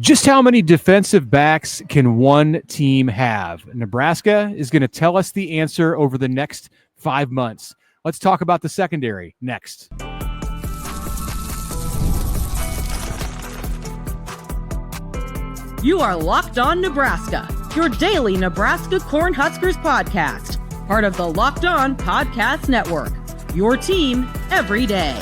Just how many defensive backs can one team have? Nebraska is going to tell us the answer over the next 5 months. Let's talk about the secondary next. You are Locked On Nebraska, your daily Nebraska Cornhuskers podcast, part of the Locked On Podcast Network, your team every day.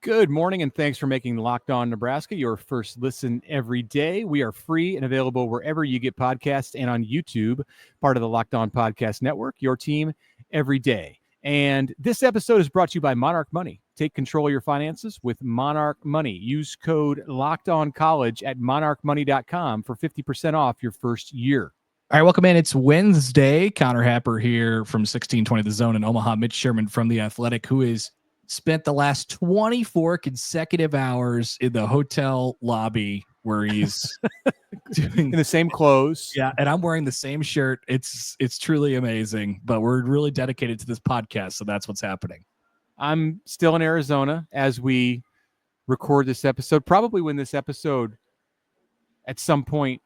Good morning, and thanks for making Locked On Nebraska your first listen every day. We are free and available wherever you get podcasts and on YouTube, part of the Locked On Podcast Network, your team every day. And this episode is brought to you by Monarch Money. Take control of your finances with Monarch Money. Use code LOCKEDONCollege at monarchmoney.com for 50% off your first year. All right, welcome in. It's Wednesday. Connor Happer here from 1620 The Zone in Omaha. Mitch Sherman from The Athletic, who is spent the last 24 consecutive hours in the hotel lobby where he's in the same clothes. Yeah, and I'm wearing the same shirt. It's truly amazing, but we're really dedicated to this podcast, so that's what's happening. I'm still in Arizona as we record this episode. Probably when this episode at some point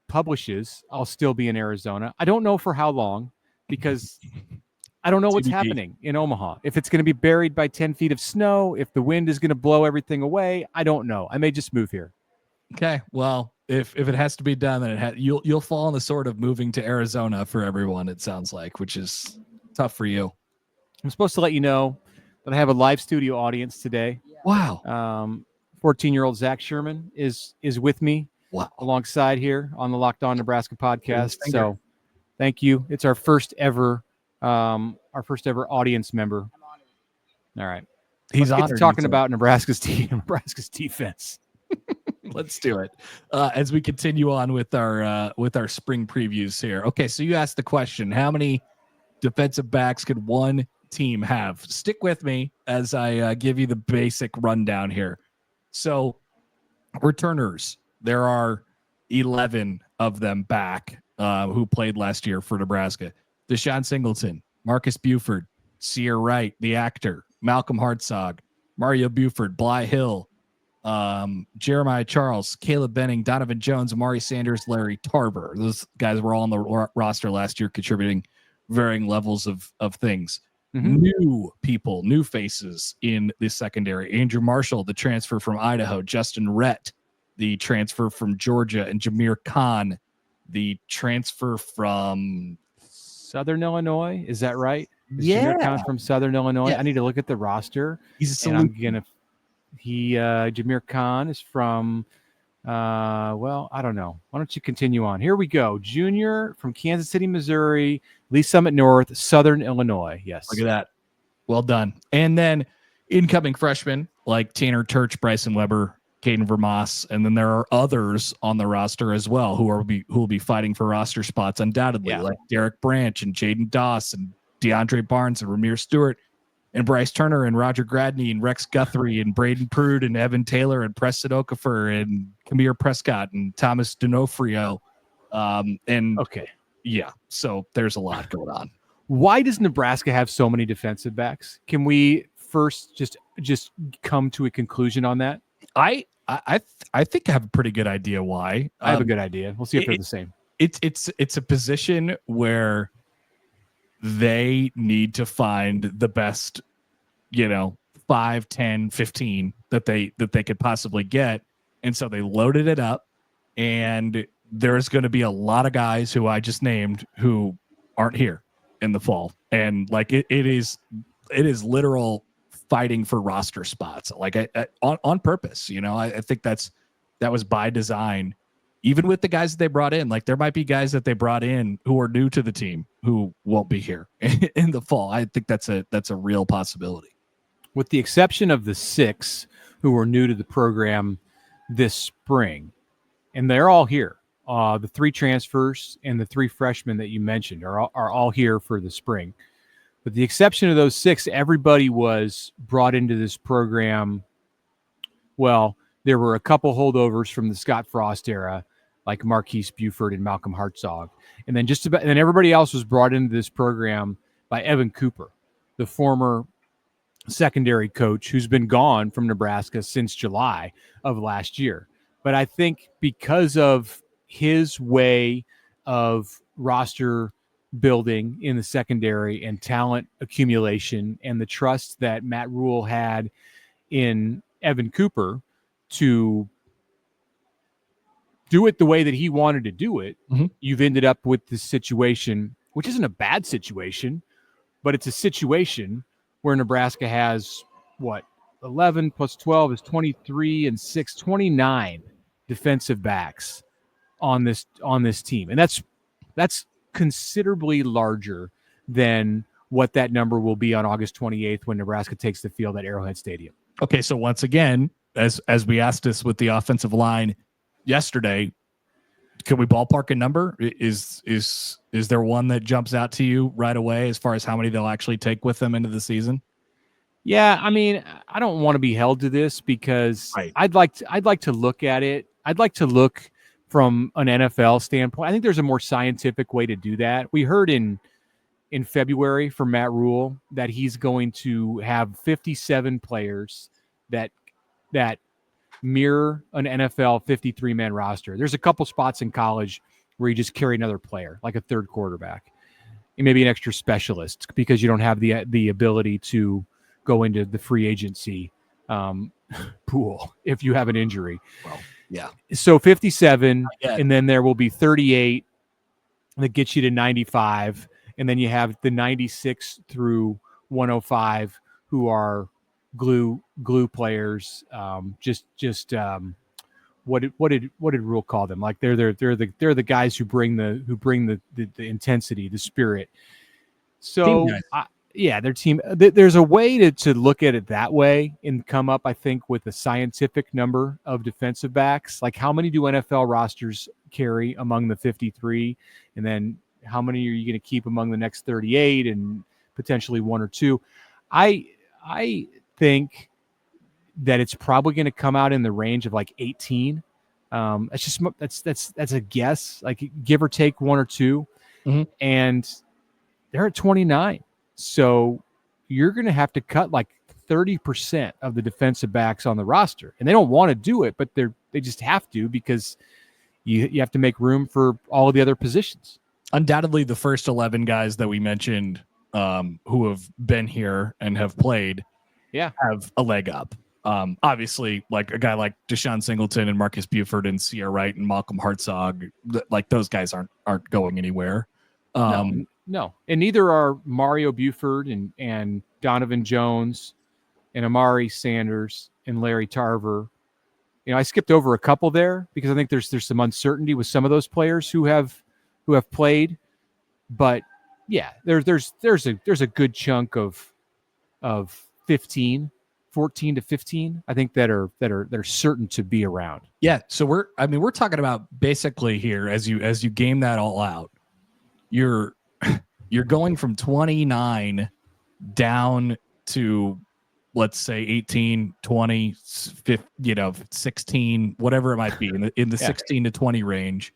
publishes, I'll still be in Arizona. I don't know for how long because I don't know what's happening in Omaha. If it's going to be buried by 10 feet of snow, if the wind is going to blow everything away, I don't know. I may just move here. Okay, well, if it has to be done, then you'll fall on the sword of moving to Arizona for everyone, it sounds like, which is tough for you. I'm supposed to let you know that I have a live studio audience today. Wow. 14-year-old Zach Sherman is with me alongside here on the Locked On Nebraska podcast. So thank you. It's our first ever audience member. All right. Let's get to talking about Nebraska's defense. Let's do it. As we continue on with our spring previews here. Okay, so you asked the question, how many defensive backs could one team have? Stick with me as I give you the basic rundown here. So returners, there are 11 of them back who played last year for Nebraska. DeShon Singleton, Marques Buford, Ceyair Wright, the actor, Malcolm Hartzog, Mario Buford, Bly Hill, Jeremiah Charles, Caleb Benning, Donovan Jones, Amari Sanders, Larry Tarver. Those guys were all on the roster last year, contributing varying levels of things. Mm-hmm. New people, new faces in the secondary. Andrew Marshall, the transfer from Idaho, Justin Rhett, the transfer from Georgia, and Jameer Khan, the transfer from Southern Illinois. Is that right? Yeah. Jameer Khan from Southern Illinois. Yeah. I need to look at the roster. Jameer Khan is from, I don't know. Why don't you continue on? Here we go. Junior from Kansas City, Missouri, Lee Summit North, Southern Illinois. Yes. Look at that. Well done. And then incoming freshmen like Tanner Turch, Bryson Weber, Caden Vermas, and then there are others on the roster as well who will be fighting for roster spots undoubtedly, like Derek Branch and Jaden Doss and DeAndre Barnes and Ramir Stewart and Bryce Turner and Roger Gradney and Rex Guthrie and Braden Prude and Evan Taylor and Preston Okafor and Kamir Prescott and Thomas D'Onofrio. So there's a lot going on. Why does Nebraska have so many defensive backs? Can we first just come to a conclusion on that? I think I have a pretty good idea why. I have a good idea. We'll see if they're the same. It's a position where they need to find the best, 5, 10, 15 that they could possibly get. And so they loaded it up, and there's going to be a lot of guys who I just named who aren't here in the fall. And it is literal fighting for roster spots, on purpose. I think that was by design. Even with the guys that they brought in, there might be guys that they brought in who are new to the team who won't be here in the fall. I think that's a real possibility. With the exception of the 6 who are new to the program this spring, and they're all here. The 3 transfers and the 3 freshmen that you mentioned are all here for the spring. With the exception of those 6, everybody was brought into this program. Well, there were a couple holdovers from the Scott Frost era, like Marques Buford and Malcolm Hartzog. And then everybody else was brought into this program by Evan Cooper, the former secondary coach who's been gone from Nebraska since July of last year. But I think because of his way of roster building in the secondary and talent accumulation and the trust that Matt Rule had in Evan Cooper to do it the way that he wanted to do it, you've ended up with this situation, which isn't a bad situation, but it's a situation where Nebraska has, 11 plus 12 is 23 and 6, 29 defensive backs on this team. And that's considerably larger than what that number will be on August 28th when Nebraska takes the field at Arrowhead Stadium. Okay, so once again, as we asked this with the offensive line yesterday, can we ballpark a number? Is there one that jumps out to you right away as far as how many they'll actually take with them into the season? Yeah, I mean, I don't want to be held to this because I'd like to look at it. I'd like to look from an NFL standpoint. I think there's a more scientific way to do that. We heard in February from Matt Rule that he's going to have 57 players that mirror an NFL 53-man roster. There's a couple spots in college where you just carry another player, like a third quarterback, and maybe an extra specialist because you don't have the ability to go into the free agency pool if you have an injury. Well, yeah. So 57, and then there will be 38 that gets you to 95, and then you have the 96 through 105 who are glue players. What did Rule call them? Like they're the guys who bring the intensity, the spirit. So their team. There's a way to look at it that way and come up, I think, with a scientific number of defensive backs. Like how many do NFL rosters carry among the 53, and then how many are you going to keep among the next 38, and potentially one or two? I think that it's probably going to come out in the range of like 18. That's a guess, like give or take one or two, and they're at 29. So you're going to have to cut like 30% of the defensive backs on the roster, and they don't want to do it, but they just have to because you have to make room for all of the other positions. Undoubtedly, the first 11 guys that we mentioned who have been here and have played have a leg up. Obviously, like a guy like DeShon Singleton and Marques Buford and Ceyair Wright and Malcolm Hartzog, like those guys aren't going anywhere. No, and neither are Mario Buford and Donovan Jones and Amari Sanders and Larry Tarver. I skipped over a couple there because I think there's some uncertainty with some of those players who have played, but yeah, there's a good chunk of 14 to 15, I think that are certain to be around. Yeah. So we're talking about basically here as you game that all out, you're going from 29 down to, let's say 18, 20, 16, whatever it might be in the 16 to 20 range.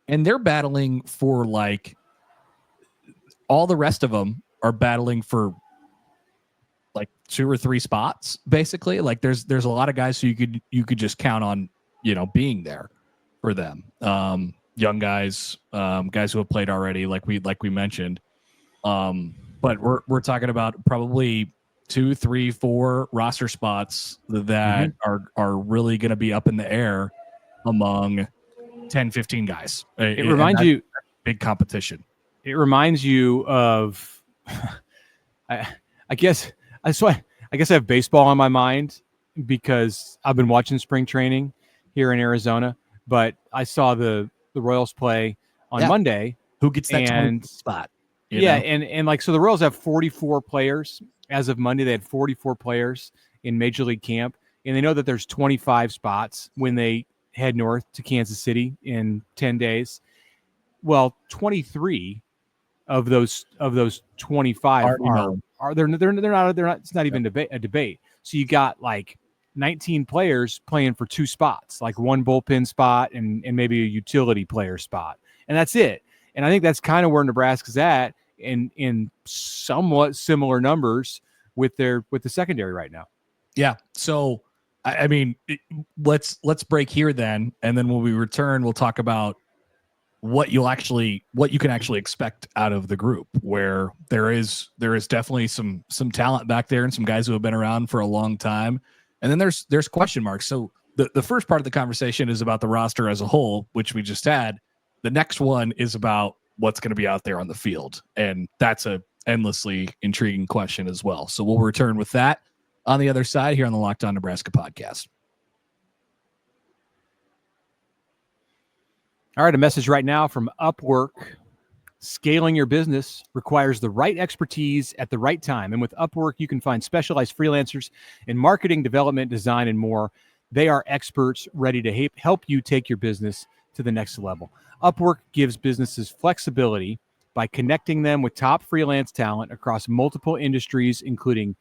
And they're battling for like all the rest of them are battling for like 2 or 3 spots, basically. Like there's a lot of guys who you could just count on, being there for them. Young guys, guys who have played already, like we mentioned. But we're talking about probably 2, 3, 4 roster spots that are really going to be up in the air among 10, 15 guys. It reminds you big competition. It reminds you of, I guess I have baseball on my mind because I've been watching spring training here in Arizona, but I saw the Royals play on Monday. Who gets that 20th spot? And like, so the Royals have 44 players as of Monday. They had 44 players in Major League camp, and they know that there's 25 spots when they head north to Kansas City in 10 days. Well, 23 of those 25 are they're not. It's not even a debate. So you got like 19 players playing for 2 spots, like one bullpen spot and maybe a utility player spot, and that's it. And I think that's kind of where Nebraska's at in somewhat similar numbers with the secondary right now. Yeah. So, I mean, let's break here then. And then when we return, we'll talk about what you can actually expect out of the group, where there is definitely some talent back there and some guys who have been around for a long time. And then there's question marks. So the first part of the conversation is about the roster as a whole, which we just had. The next one is about what's going to be out there on the field. And that's a endlessly intriguing question as well. So we'll return with that on the other side here on the Locked On Nebraska podcast. All right, a message right now from Upwork. Scaling your business requires the right expertise at the right time. And with Upwork, you can find specialized freelancers in marketing, development, design, and more. They are experts ready to help you take your business to the next level. Upwork gives businesses flexibility by connecting them with top freelance talent across multiple industries, including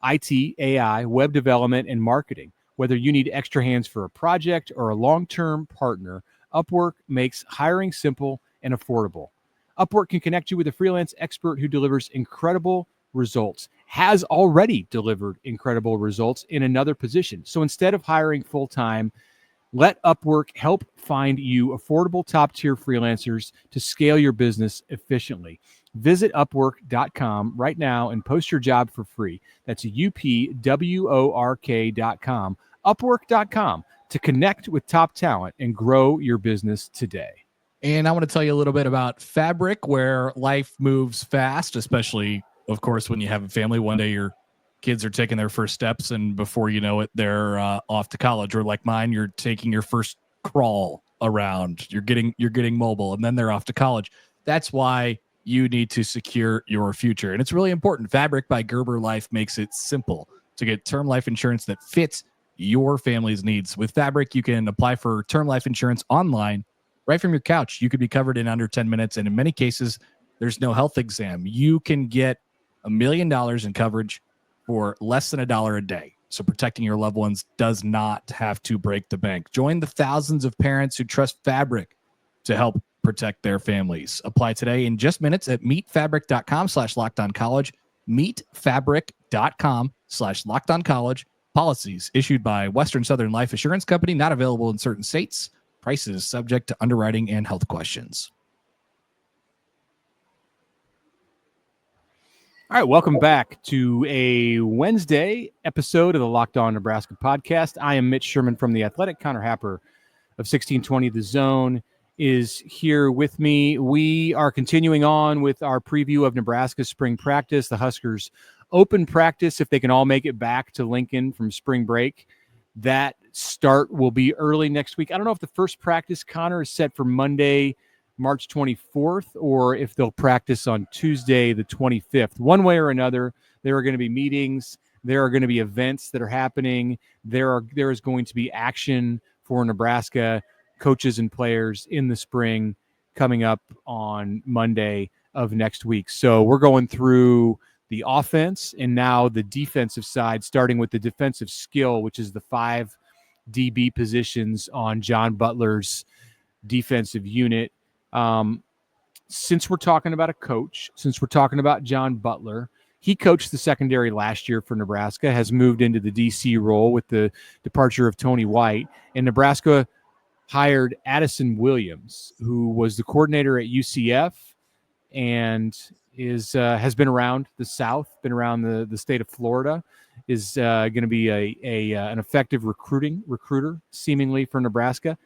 IT, AI, web development, and marketing. Whether you need extra hands for a project or a long-term partner, Upwork makes hiring simple and affordable. Upwork can connect you with a freelance expert who delivers incredible results, has already delivered incredible results in another position. So instead of hiring full-time, let Upwork help find you affordable top-tier freelancers to scale your business efficiently. Visit Upwork.com right now and post your job for free. That's UPWORK.com. Upwork.com to connect with top talent and grow your business today. And I want to tell you a little bit about Fabric, where life moves fast, especially, of course, when you have a family. One day your kids are taking their first steps, and before you know it, they're off to college. Or like mine, you're taking your first crawl around. You're getting mobile, and then they're off to college. That's why you need to secure your future. And it's really important. Fabric by Gerber Life makes it simple to get term life insurance that fits your family's needs. With Fabric, you can apply for term life insurance online right from your couch. You could be covered in under 10 minutes. And in many cases, there's no health exam. You can get $1 million in coverage for less than $1 a day. So protecting your loved ones does not have to break the bank. Join the thousands of parents who trust Fabric to help protect their families. Apply today in just minutes at meetfabric.com/lockedoncollege. Meetfabric.com/lockedoncollege. Policies issued by Western Southern Life Assurance Company, not available in certain states. Prices subject to underwriting and health questions. All right, welcome back to a Wednesday episode of the Locked On Nebraska podcast. I am Mitch Sherman from The Athletic. Connor Happer of 1620 The Zone is here with me. We are continuing on with our preview of Nebraska's spring practice, the Huskers open practice, if they can all make it back to Lincoln from spring break. That start will be early next week. I don't know if the first practice, Connor, is set for Monday, March 24th, or if they'll practice on Tuesday, the 25th. One way or another, there are going to be meetings. There are going to be events that are happening. There is going to be action for Nebraska coaches and players in the spring coming up on Monday of next week. So we're going through the offense and now the defensive side, starting with the defensive skill, which is the 5 DB positions on John Butler's defensive unit. Since we're talking about a coach, since we're talking about John Butler, he coached the secondary last year for Nebraska, has moved into the DC role with the departure of Tony White, and Nebraska hired Addison Williams, who was the coordinator at UCF and has been around the South, been around the state of Florida, is going to be an effective recruiter, seemingly, for Nebraska.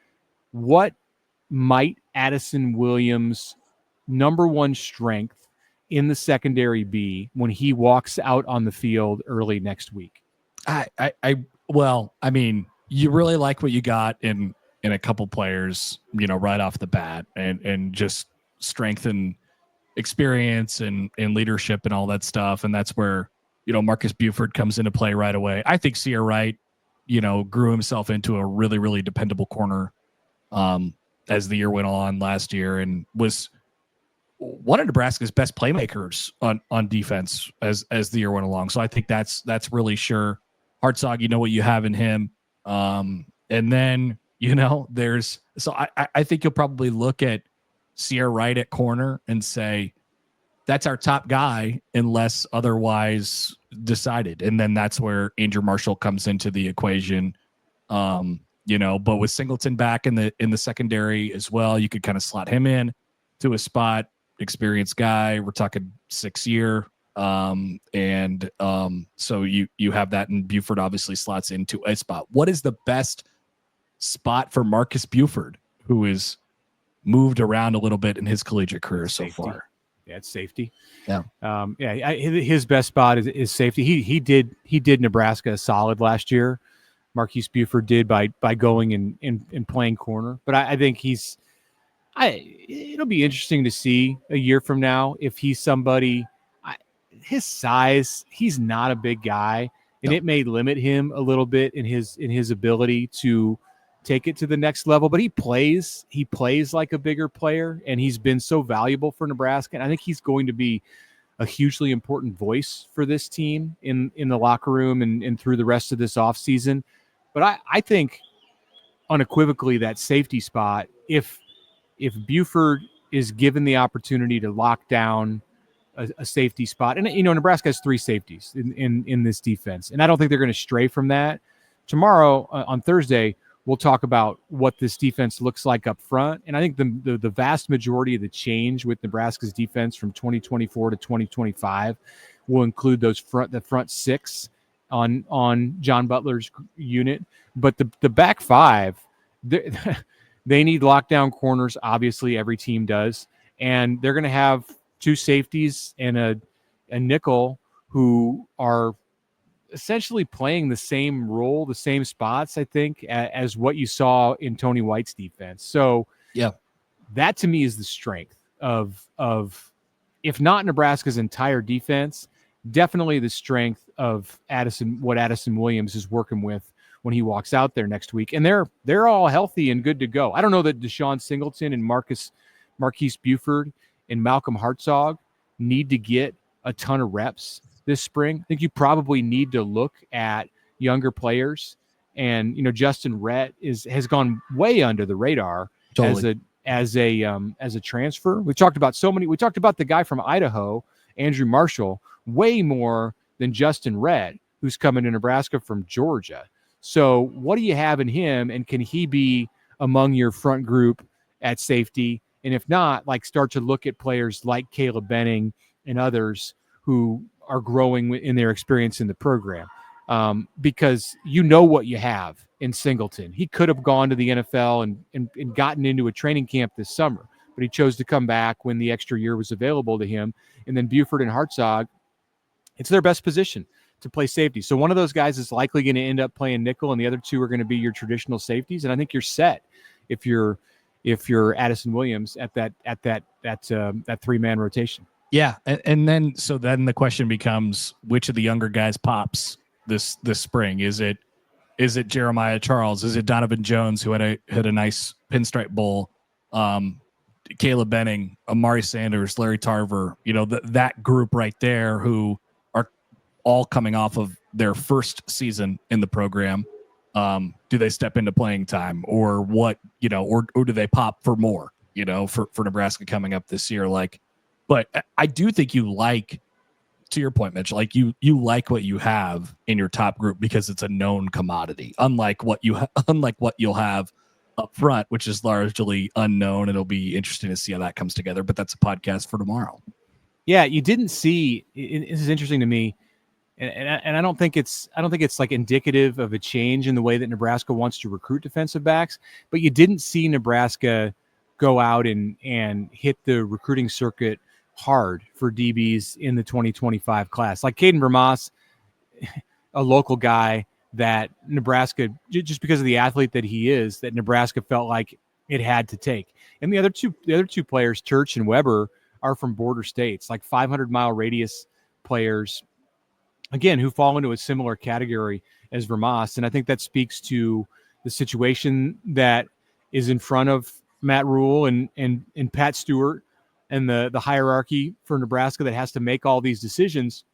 What might Addison Williams' number one strength in the secondary be when he walks out on the field early next week? Well, I mean, you really like what you got in a couple players, right off the bat, and just strength and experience and leadership and all that stuff. And that's where, Marques Buford comes into play right away. I think Ceyair Wright, grew himself into a really, really dependable corner as the year went on last year, and was one of Nebraska's best playmakers on defense as the year went along. So I think that's really sure. Hartzog, what you have in him. And then, I think you'll probably look at Ceyair Wright at corner and say, that's our top guy, unless otherwise decided. And then that's where Andrew Marshall comes into the equation. But with Singleton back in the secondary as well, you could kind of slot him in to a spot, experienced guy. We're talking 6 year. So you have that, and Buford obviously slots into a spot. What is the best spot for Marques Buford, who is moved around a little bit in his collegiate career so far? Yeah, it's safety. Yeah. His best spot is safety. He did Nebraska a solid last year. Marques Buford did by going and playing corner. But I think it'll be interesting to see a year from now if he's somebody. His size, he's not a big guy, and it may limit him a little bit in his ability to take it to the next level. But he plays like a bigger player, and he's been so valuable for Nebraska. And I think he's going to be a hugely important voice for this team in the locker room and through the rest of this offseason. But I think unequivocally that safety spot, if Buford is given the opportunity to lock down a safety spot, and Nebraska has 3 safeties in this defense, and I don't think they're going to stray from that. Tomorrow on Thursday, we'll talk about what this defense looks like up front, and I think the vast majority of the change with Nebraska's defense from 2024 to 2025 will include the front 6 on John Butler's unit, but the back 5, they need lockdown corners. Obviously, every team does, and they're going to have 2 safeties and a nickel who are essentially playing the same role, the same spots, I think, as what you saw in Tony White's defense. So that to me is the strength of if not Nebraska's entire defense, definitely the strength of what Addison Williams is working with when he walks out there next week. And they're all healthy and good to go. I don't know that DeShon Singleton and Marques Buford and Malcolm Hartzog need to get a ton of reps this spring. I think you probably need to look at younger players, and Justin Rhett has gone way under the radar as a transfer. We talked about the guy from Idaho, Andrew Marshall, way more than Justin Rhett, who's coming to Nebraska from Georgia. So what do you have in him, and can he be among your front group at safety? And if not, start to look at players like Caleb Benning and others who are growing in their experience in the program, because what you have in Singleton. He could have gone to the NFL and gotten into a training camp this summer, but he chose to come back when the extra year was available to him. And then Buford and Hartzog, it's their best position to play safety. So one of those guys is likely going to end up playing nickel, and the other 2 are going to be your traditional safeties. And I think you're set if you're Addison Williams at that 3-man rotation. Yeah. And then the question becomes, which of the younger guys pops this spring? Is it Jeremiah Charles? Is it Donovan Jones, who had a nice pinstripe bowl? Caleb Benning, Amari Sanders, Larry Tarver, that group right there, who are all coming off of their first season in the program. Do they step into playing time, or what, or do they pop for more, for Nebraska coming up this year? But I do think you to your point, Mitch, you like what you have in your top group because it's a known commodity, unlike what you'll have up front, which is largely unknown. It'll be interesting to see how that comes together, but that's a podcast for tomorrow. Yeah. You didn't see, this is interesting to me. And I don't think it's indicative of a change in the way that Nebraska wants to recruit defensive backs, but you didn't see Nebraska go out and hit the recruiting circuit hard for DBs in the 2025 class. Like Caden Vermas, a local guy that Nebraska, just because of the athlete that he is, that Nebraska felt like it had to take. And the other two players, Church and Weber, are from border states, 500-mile radius players, again, who fall into a similar category as Vermas. And I think that speaks to the situation that is in front of Matt Rule and Pat Stewart and the hierarchy for Nebraska that has to make all these decisions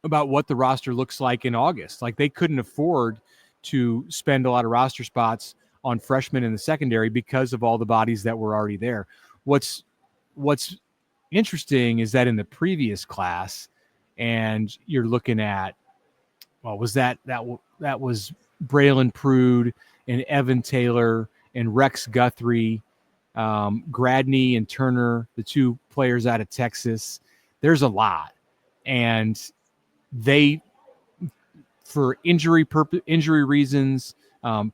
about what the roster looks like in August. They couldn't afford to spend a lot of roster spots on freshmen in the secondary because of all the bodies that were already there. What's interesting is that in the previous class, and you're looking at, well, was that was Braylon Prude and Evan Taylor and Rex Guthrie, Gradney and Turner, the two players out of Texas. There's a lot, and they, for injury reasons,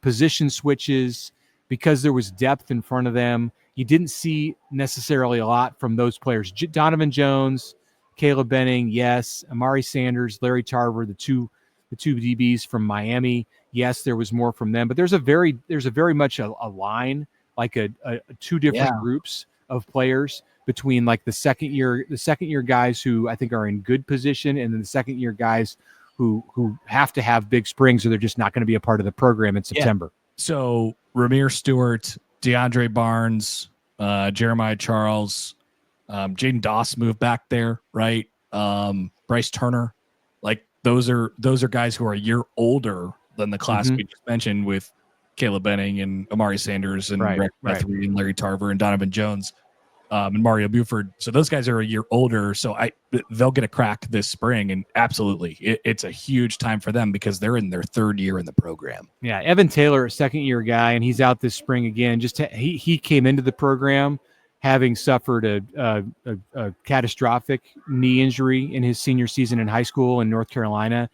position switches, because there was depth in front of them, you didn't see necessarily a lot from those players. Donovan Jones, Caleb Benning, yes. Amari Sanders, Larry Tarver, the two DBs from Miami, yes, there was more from them. But there's a very much a line, like a two different groups of players between like the second year guys who I think are in good position, and then the second year guys who have to have big springs or they're just not going to be a part of the program in September. So Ramir Stewart, DeAndre Barnes, Jeremiah Charles, Jaden Doss moved back there, right? Bryce Turner, like those are guys who are a year older than the class we just mentioned, with Caleb Benning and Amari Sanders and Rex Guthrie and Larry Tarver and Donovan Jones, and Mario Buford. So those guys are a year older. So they'll get a crack this spring, and absolutely, it's a huge time for them because they're in their third year in the program. Yeah, Evan Taylor, a second-year guy, and he's out this spring again. He came into the program having suffered a catastrophic knee injury in his senior season in high school in North Carolina,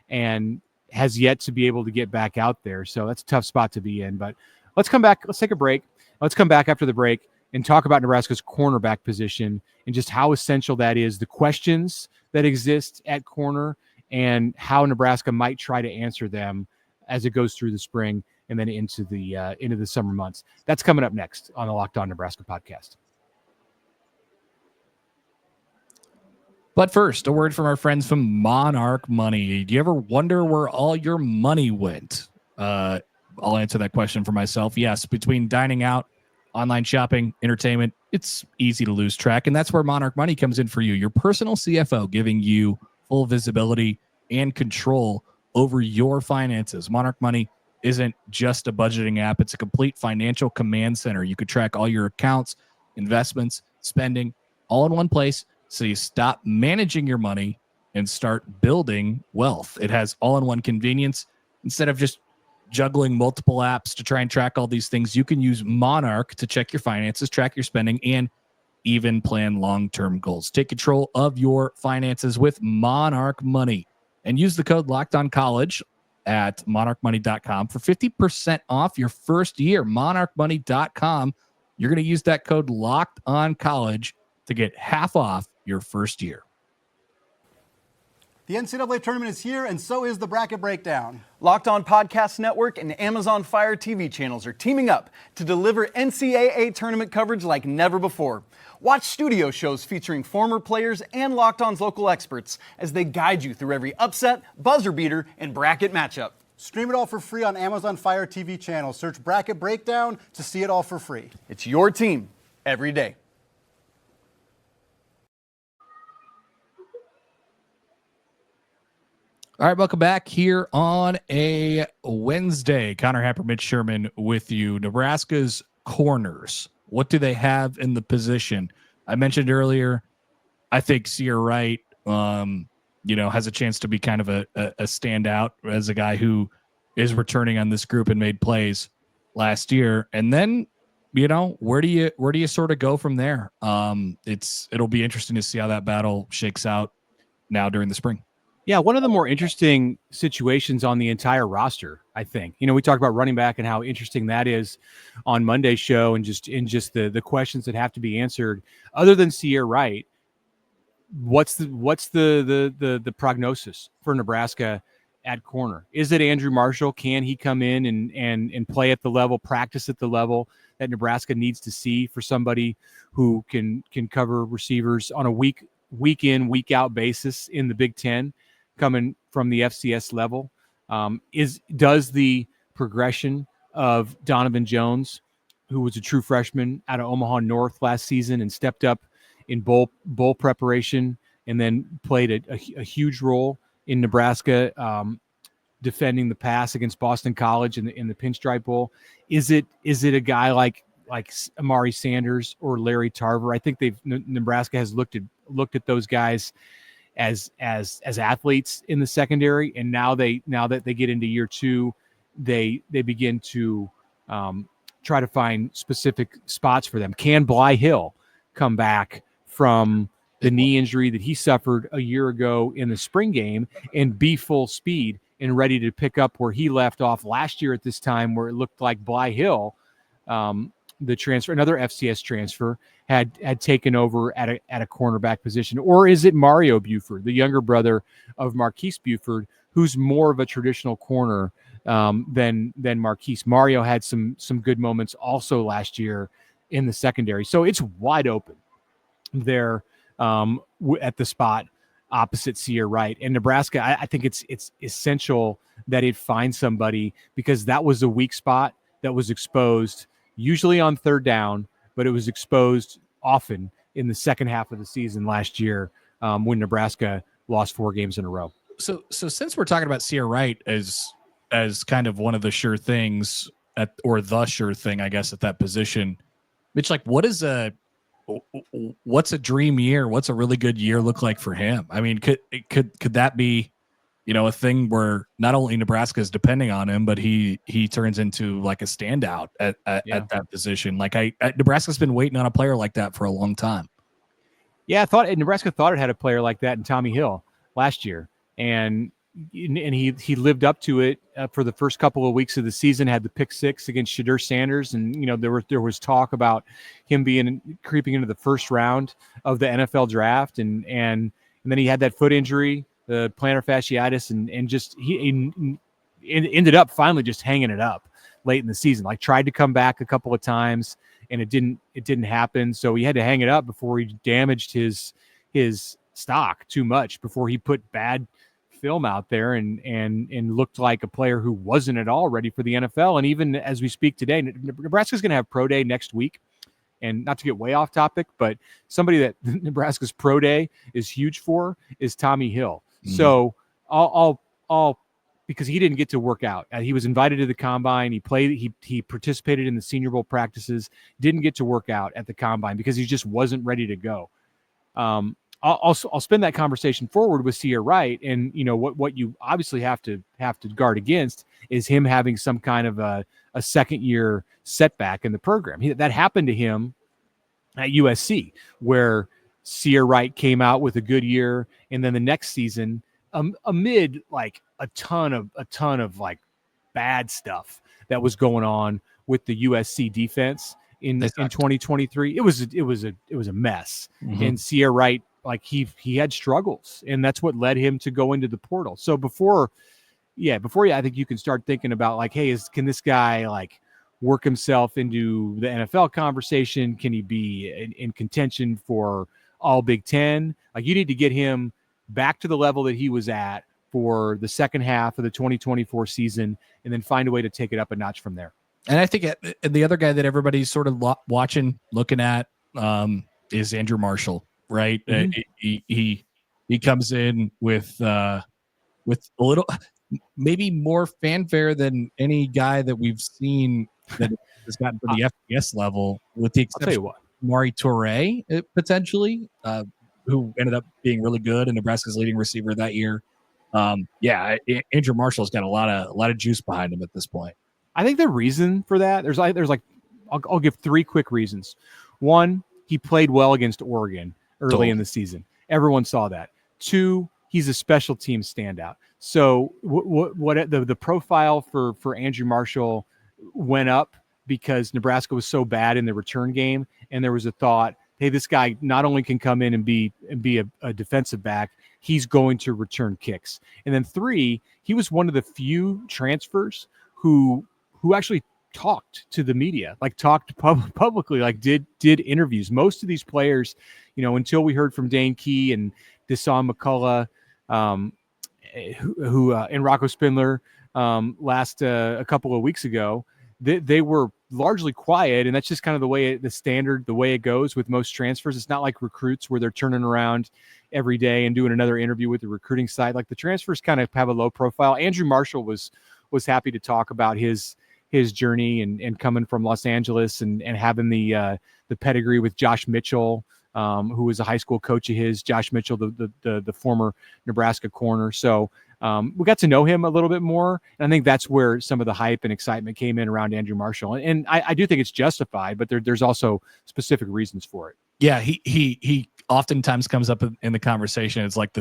and has yet to be able to get back out there. So that's a tough spot to be in. But let's come back. Let's take a break. Let's come back after the break and talk about Nebraska's cornerback position and just how essential that is, the questions that exist at corner, and how Nebraska might try to answer them as it goes through the spring and then into the summer months. That's coming up next on the Locked On Nebraska podcast. But first, a word from our friends from Monarch Money. Do you ever wonder where all your money went? I'll answer that question for myself. Yes, between dining out, online shopping, entertainment, it's easy to lose track. And that's where Monarch Money comes in for you, your personal CFO, giving you full visibility and control over your finances. Monarch Money isn't just a budgeting app. It's a complete financial command center. You could track all your accounts, investments, spending, all in one place. So you stop managing your money and start building wealth. It has all-in-one convenience. Instead of just juggling multiple apps to try and track all these things, you can use Monarch to check your finances, track your spending, and even plan long-term goals. Take control of your finances with Monarch Money and use the code LOCKEDONCollege at monarchmoney.com for 50% off your first year. Monarchmoney.com. You're going to use that code LOCKEDONCollege to get half off your first year. The NCAA tournament is here, and so is the Bracket Breakdown. Locked On Podcast Network and Amazon Fire TV channels are teaming up to deliver NCAA tournament coverage like never before. Watch studio shows featuring former players and Locked On's local experts as they guide you through every upset, buzzer beater, and bracket matchup. Stream it all for free on Amazon Fire TV channel. Search Bracket Breakdown to see it all for free. It's your team every day. All right, welcome back here on a Wednesday. Connor Happer, Mitch Sherman with you. Nebraska's corners. What do they have in the position? I mentioned earlier, I think Ceyair Wright, has a chance to be kind of a standout as a guy who is returning on this group and made plays last year. And then, where do you sort of go from there? It'll be interesting to see how that battle shakes out now during the spring. Yeah, one of the more interesting situations on the entire roster, I think. We talked about running back and how interesting that is on Monday's show, and just the questions that have to be answered. Other than Ceyair Wright, what's the prognosis for Nebraska at corner? Is it Andrew Marshall? Can he come in and play at the level, practice at the level that Nebraska needs to see for somebody who can cover receivers on a week in, week out basis in the Big Ten, coming from the FCS level? Does the progression of Donovan Jones, who was a true freshman out of Omaha North last season and stepped up in bowl preparation and then played a huge role in Nebraska, defending the pass against Boston College in the Pinstripe Bowl, is it a guy like Amari Sanders or Larry Tarver? I think Nebraska has looked at those guys as athletes in the secondary, and now that they get into year 2, they begin to try to find specific spots for them. Can Bly Hill come back from the knee injury that he suffered a year ago in the spring game and be full speed and ready to pick up where he left off last year at this time, where it looked like Bly Hill, the transfer, another FCS transfer, had taken over at a cornerback position? Or is it Mario Buford, the younger brother of Marques Buford, who's more of a traditional corner than Marques? Mario had some good moments also last year in the secondary. So it's wide open there at the spot opposite Ceyair Wright. And Nebraska, I think it's essential that it finds somebody, because that was a weak spot that was exposed, usually on third down, but it was exposed often in the second half of the season last year when Nebraska lost 4 games in a row. So since we're talking about Ceyair Wright as kind of one of the sure things the sure thing, I guess, at that position, Mitch, like, what's a dream year? What's a really good year look like for him? I mean, could that be, a thing where not only Nebraska is depending on him, but he turns into like a standout at that position? Like, Nebraska's been waiting on a player like that for a long time. Yeah, Nebraska thought it had a player like that in Tommy Hill last year, and he lived up to it for the first couple of weeks of the season. Had the pick 6 against Shadur Sanders, and there was talk about him creeping into the first round of the NFL draft, and then he had that foot injury, the plantar fasciitis, and just he ended up finally just hanging it up late in the season. Like, tried to come back a couple of times, and it didn't happen. So he had to hang it up before he damaged his stock too much, before he put bad film out there and looked like a player who wasn't at all ready for the NFL. And even as we speak today, Nebraska's going to have pro day next week. And not to get way off topic, but somebody that Nebraska's pro day is huge for is Tommy Hill. Mm-hmm. So I'll because he didn't get to work out. He was invited to the combine. He participated in the Senior Bowl practices, didn't get to work out at the combine because he just wasn't ready to go. I'll spin that conversation forward with Ceyair Wright, and what you obviously have to guard against is him having some kind of a second year setback in the program. That happened to him at USC, where Ceyair Wright came out with a good year, and then the next season, amid like a ton of like bad stuff that was going on with the USC defense in 2023, it was a mess. Mm-hmm. And Ceyair Wright, like he had struggles, and that's what led him to go into the portal. So before I think you can start thinking about like, hey, can this guy like work himself into the NFL conversation? Can he be in contention for all Big Ten? Like, you need to get him back to the level that he was at for the second half of the 2024 season, and then find a way to take it up a notch from there. And I think the other guy that everybody's sort of looking at is Andrew Marshall. Right. Mm-hmm. He comes in with a little, maybe more fanfare than any guy that we've seen that has gotten to the FBS level, with the exception of Mari Toure, potentially, who ended up being really good and Nebraska's leading receiver that year. Andrew Marshall's got a lot of juice behind him at this point. I think the reason for that, I'll give 3 quick reasons. One, he played well against Oregon early in the season. Everyone saw that. 2, he's a special team standout. So what the profile for Andrew Marshall went up because Nebraska was so bad in the return game, and there was a thought, hey, this guy not only can come in and be a defensive back, he's going to return kicks. And then 3, he was one of the few transfers who actually talked to the media, like talked publicly, like did interviews. Most of these players, until we heard from Dane Key and DeShon McCullough, who and Rocco Spindler last a couple of weeks ago, they were largely quiet, and that's just kind of the way it goes with most transfers. It's not like recruits where they're turning around every day and doing another interview with the recruiting side. Like, the transfers kind of have a low profile. Andrew Marshall was happy to talk about his journey and coming from Los Angeles and having the pedigree with Josh Mitchell who was a high school coach of his, Josh Mitchell, the former Nebraska corner. So we got to know him a little bit more. And I think that's where some of the hype and excitement came in around Andrew Marshall. And I do think it's justified, but there's also specific reasons for it. Yeah, he oftentimes comes up in the conversation. It's like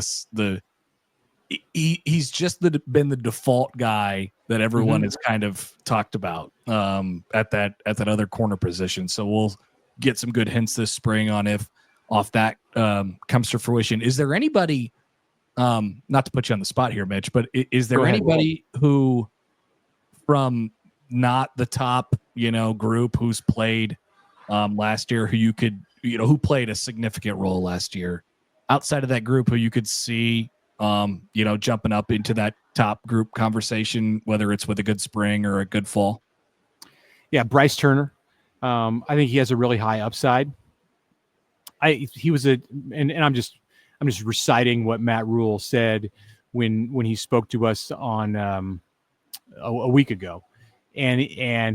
he's just been the default guy that everyone has kind of talked about at that other corner position. So we'll get some good hints this spring on if off that comes to fruition. Is there anybody, not to put you on the spot here, Mitch, but is there anybody who from not the top, group who's played last year who you could, who played a significant role last year outside of that group who you could see, jumping up into that top group conversation, whether it's with a good spring or a good fall? Yeah. Bryce Turner. I think he has a really high upside. I'm just reciting what Matt Rule said when he spoke to us on a week ago. And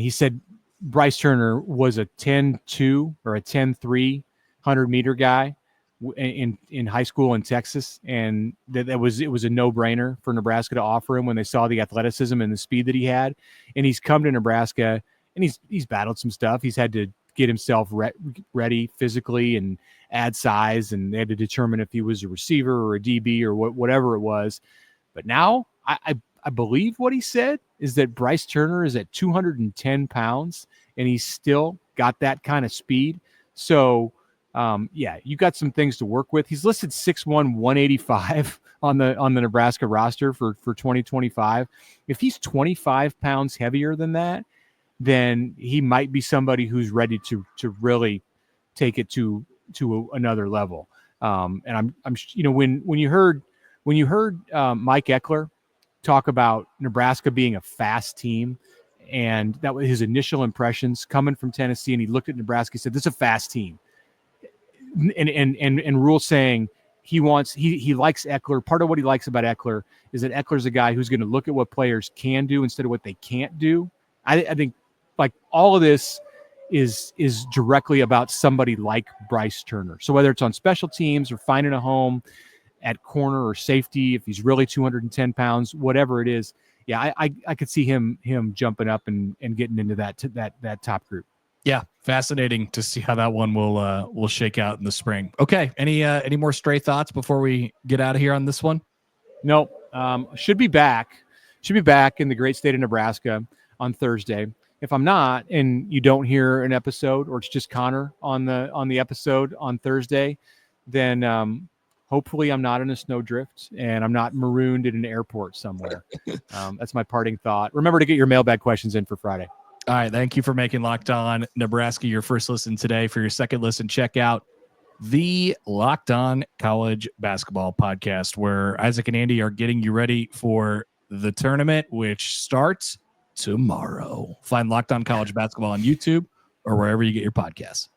he said Bryce Turner was a 10-2 or a 10-3 100-meter guy in high school in Texas, and it was a no-brainer for Nebraska to offer him when they saw the athleticism and the speed that he had. And he's come to Nebraska and he's battled some stuff. He's had to get himself ready physically and add size, and they had to determine if he was a receiver or a DB or whatever it was. But now I believe what he said is that Bryce Turner is at 210 pounds and he's still got that kind of speed. So you got some things to work with. He's listed 6'1", 185 on the Nebraska roster for 2025. If he's 25 pounds heavier than that, then he might be somebody who's ready to really take it to another level. And I'm when you heard Mike Eckler talk about Nebraska being a fast team, and that was his initial impressions coming from Tennessee, and he looked at Nebraska, he said, "This is a fast team." And Rule saying he likes Eckler. Part of what he likes about Eckler is that Eckler's a guy who's going to look at what players can do instead of what they can't do. I think like all of this is directly about somebody like Bryce Turner. So whether it's on special teams or finding a home at corner or safety, if he's really 210 pounds, whatever it is, yeah, I could see him jumping up and getting into that top group. Yeah, fascinating to see how that one will shake out in the spring. Okay, any more stray thoughts before we get out of here on this one? No, should be back in the great state of Nebraska on Thursday. If I'm not, and you don't hear an episode, or it's just Connor on the episode on Thursday, then hopefully I'm not in a snowdrift and I'm not marooned in an airport somewhere. That's my parting thought. Remember to get your mailbag questions in for Friday. All right. Thank you for making Locked On Nebraska your first listen today. For your second listen, check out the Locked On College Basketball Podcast, where Isaac and Andy are getting you ready for the tournament, which starts tomorrow. Find Locked On College Basketball on YouTube or wherever you get your podcasts.